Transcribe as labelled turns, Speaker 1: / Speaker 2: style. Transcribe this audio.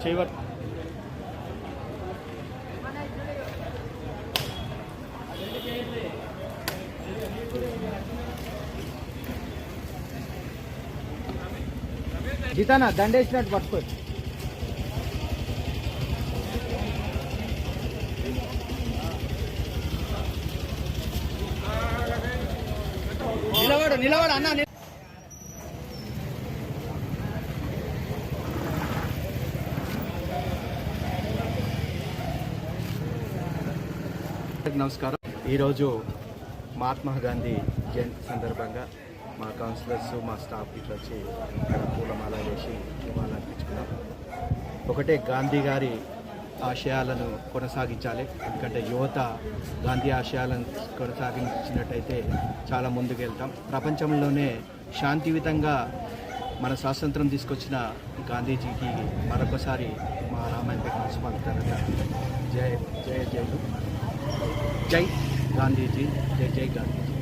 Speaker 1: చేయవర్ జితానా దండేసినట్టు పట్టుకో. నిలబడు నిలబడు అన్న. నమస్కారం. ఈరోజు మహాత్మా గాంధీ జయంతి సందర్భంగా మా కౌన్సిలర్స్ మా స్టాఫ్ ఇట్లా వచ్చి ఇక్కడ పూలమాల వేసి ఇవ్వాలనిపించుకున్నాం. ఒకటే, గాంధీ గారి ఆశయాలను కొనసాగించాలి. ఎందుకంటే యువత గాంధీ ఆశయాలను కొనసాగించినట్టయితే చాలా ముందుకు వెళ్తాం. ప్రపంచంలోనే శాంతియుతంగా మన స్వాతంత్రం తీసుకొచ్చిన గాంధీజీకి మరొకసారి మా రామాయణపేట మున్సిపల్ తరఫున జై జై జై జై గాంధీజీ, జై జై గాంధీజీ.